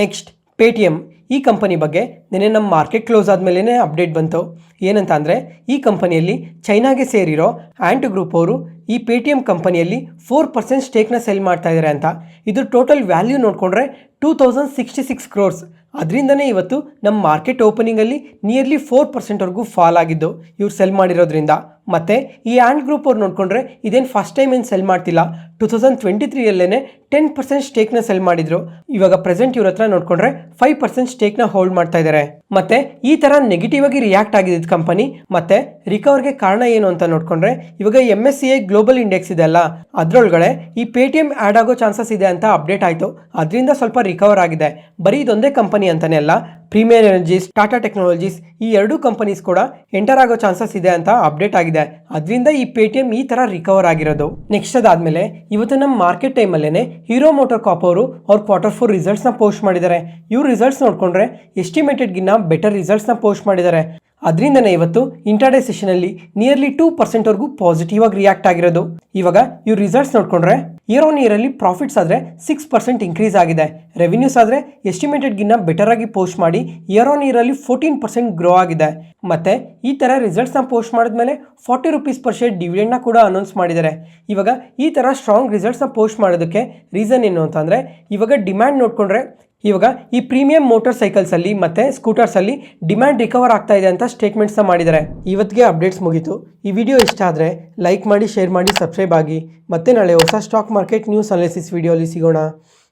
Next Paytm. ಈ ಕಂಪನಿ ಬಗ್ಗೆ ನಿನ್ನೆ ನಮ್ಮ ಮಾರ್ಕೆಟ್ ಕ್ಲೋಸ್ ಆದಮೇಲೆ ಅಪ್ಡೇಟ್ ಬಂತು. ಏನಂತ ಅಂದರೆ, ಈ ಕಂಪನಿಯಲ್ಲಿ ಚೈನಾಗೆ ಸೇರಿರೋ ಆ್ಯಂಟ್ ಗ್ರೂಪ್ ಅವರು ಈ ಪೇಟಿಎಮ್ ಕಂಪನಿಯಲ್ಲಿ 4% ಸ್ಟೇಕ್ನ ಸೆಲ್ ಮಾಡ್ತಾ ಇದ್ದಾರೆ ಅಂತ. ಇದು ಟೋಟಲ್ ವ್ಯಾಲ್ಯೂ ನೋಡಿಕೊಂಡ್ರೆ 2066 ಕ್ರೋರ್ಸ್. ಅದರಿಂದನೇ ಇವತ್ತು ನಮ್ಮ ಮಾರ್ಕೆಟ್ ಓಪನಿಂಗಲ್ಲಿ ನಿಯರ್ಲಿ 4%ವರೆಗೂ ಫಾಲ್ ಆಗಿದ್ದು ಇವ್ರು ಸೆಲ್ ಮಾಡಿರೋದ್ರಿಂದ. ಮತ್ತು ಈ ಆ್ಯಂಡ್ ಗ್ರೂಪ್ ಅವ್ರು ನೋಡಿಕೊಂಡ್ರೆ ಇದೇನು ಫಸ್ಟ್ ಟೈಮ್ ಏನು ಸೆಲ್ ಮಾಡ್ತಿಲ್ಲ. 2023ಯಲ್ಲೇ 10% ಸ್ಟೇಕ್ನ ಸೆಲ್ ಮಾಡಿದರು. ಇವಾಗ ಪ್ರೆಸೆಂಟ್ ಇವ್ರ ಹತ್ರ ನೋಡಿಕೊಂಡ್ರೆ 5% ಸ್ಟೇಕ್ನ ಹೋಲ್ಡ್ ಮಾಡ್ತಾ ಇದ್ದಾರೆ. ಮತ್ತು ಈ ಥರ ನೆಗೆಟಿವ್ ಆಗಿ ರಿಯಾಕ್ಟ್ ಆಗಿದ್ದು ಕಂಪನಿ. ಮತ್ತು ರಿಕವರ್ಗೆ ಕಾರಣ ಏನು ಅಂತ ನೋಡಿಕೊಂಡ್ರೆ, ಇವಾಗ MSCI ಗ್ಲೋಬಲ್ ಇಂಡೆಕ್ಸ್ ಇದೆ ಅಲ್ಲ, ಅದರೊಳಗಡೆ ಈ ಪೇಟಿಎಮ್ ಆ್ಯಡ್ ಆಗೋ ಚಾನ್ಸಸ್ ಇದೆ ಅಂತ ಅಪ್ಡೇಟ್ ಆಯಿತು. ಅದರಿಂದ ಸ್ವಲ್ಪ ರಿಕವರ್ ಆಗಿದೆ. ಬರೀ ಇದೊಂದೇ ಕಂಪನಿ ಅಂತಲೇ ಅಲ್ಲ, ಪ್ರೀಮಿಯರ್ ಎನರ್ಜೀಸ್, ಟಾಟಾ ಟೆಕ್ನಾಲಜೀಸ್ ಈ ಎರಡೂ ಕಂಪನೀಸ್ ಕೂಡ ಎಂಟರ್ ಆಗೋ ಚಾನ್ಸಸ್ ಇದೆ ಅಂತ ಅಪ್ಡೇಟ್ ಆಗಿದೆ. ಅದರಿಂದ ಈ ಪೇಟಿಎಮ್ ಈ ಥರ ರಿಕವರ್ ಆಗಿರೋದು. ನೆಕ್ಸ್ಟ್ ಅದಾದಮೇಲೆ ಇವತ್ತು ನಮ್ಮ ಮಾರ್ಕೆಟ್ ಟೈಮಲ್ಲೇ ಹೀರೋ ಮೋಟರ್ ಕಾಪ್ ಅವರು ಅವ್ರ Q4 ರಿಸಲ್ಟ್ಸ್ನ ಪೋಸ್ಟ್ ಮಾಡಿದ್ದಾರೆ. ಇವ್ರ ರಿಸಲ್ಟ್ಸ್ ನೋಡಿಕೊಂಡ್ರೆ ಎಸ್ಟಿಮೇಟೆಡ್ಗಿನ್ನ ಬೆಟರ್ ರಿಸಲ್ಟ್ಸ್ನ ಪೋಸ್ಟ್ ಮಾಡಿದ್ದಾರೆ. ಅದರಿಂದನೇ ಇವತ್ತು ಇಂಟರ್ಡೇ ಸೆಷನಲ್ಲಿ ನಿಯರ್ಲಿ 2% ಪಾಸಿಟಿವ್ ಆಗಿ ರಿಯಾಕ್ಟ್ ಆಗಿರೋದು. ಇವಾಗ ಇವ್ರ ರಿಸಲ್ಟ್ಸ್ ನೋಡ್ಕೊಂಡ್ರೆ ಇಯರ್ ಆನ್ ಇಯರ್ ಅಲ್ಲಿ ಪ್ರಾಫಿಟ್ಸ್ ಆದ್ರೆ 6% ಇನ್ಕ್ರೀಸ್ ಆಗಿದೆ. ರೆವಿನ್ಯೂಸ್ ಆದ್ರೆ ಎಸ್ಟಿಮೇಟೆಡ್ ಗಿನ್ನ ಬೆಟರ್ ಆಗಿ ಪೋಸ್ಟ್ ಮಾಡಿ ಇಯರ್ ಆನ್ ಇಯರ್ ಅಲ್ಲಿ 14% ಗ್ರೋ ಆಗಿದೆ. ಮತ್ತೆ ಈ ತರ ರಿಸಲ್ಟ್ಸ್ ನ ಪೋಸ್ಟ್ ಮಾಡಿದ್ಮೇಲೆ 40 ರೂಪೀಸ್ ಪರ್ ಶೇರ್ ಡಿವಿಡೆಂಡ್ ನ ಕೂಡ ಅನೌನ್ಸ್ ಮಾಡಿದ್ದಾರೆ. ಇವಾಗ ಈ ತರ ಸ್ಟ್ರಾಂಗ್ ರಿಸಲ್ಟ್ಸ್ ನ ಪೋಸ್ಟ್ ಮಾಡೋದಕ್ಕೆ ರೀಸನ್ ಏನು ಅಂತಂದ್ರೆ ಇವಾಗ ಡಿಮ್ಯಾಂಡ್ ನೋಡ್ಕೊಂಡ್ರೆ ಇವಾಗ ಈ ಪ್ರೀಮಿಯಂ ಮೋಟಾರ್ ಸೈಕಲ್ಸ್ ಅಲ್ಲಿ ಮತ್ತೆ ಸ್ಕೂಟರ್ಸ್ ಅಲ್ಲಿ ಡಿಮ್ಯಾಂಡ್ ರಿಕವರ್ ಆಗ್ತಾ ಇದೆ ಅಂತ ಸ್ಟೇಟ್ಮೆಂಟ್ಸ್ ಮಾಡಿದ್ದಾರೆ. ಇವತ್ತಿಗೆ ಅಪ್ಡೇಟ್ಸ್ ಮುಗೀತು. ಈ ವಿಡಿಯೋ ಇಷ್ಟ ಆದರೆ ಲೈಕ್ ಮಾಡಿ, ಶೇರ್ ಮಾಡಿ, ಸಬ್ಸ್ಕ್ರೈಬ್ ಆಗಿ. ಮತ್ತೆ ನಾಳೆ ಹೊಸ ಸ್ಟಾಕ್ ಮಾರ್ಕೆಟ್ ನ್ಯೂಸ್ ಅನಾಲಿಸಿಸ್ ವಿಡಿಯೋಲಿ ಸಿಗೋಣ.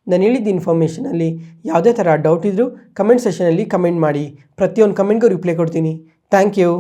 ನಾನು ಹೇಳಿದ್ದ ಇನ್ಫಾರ್ಮೇಷನಲ್ಲಿ ಯಾವುದೇ ಥರ ಡೌಟ್ ಇದ್ದರೂ ಕಮೆಂಟ್ ಸೆಷನಲ್ಲಿ ಕಮೆಂಟ್ ಮಾಡಿ. ಪ್ರತಿಯೊಂದು ಕಮೆಂಟ್ಗೂ ರಿಪ್ಲೈ ಕೊಡ್ತೀನಿ. Thank you.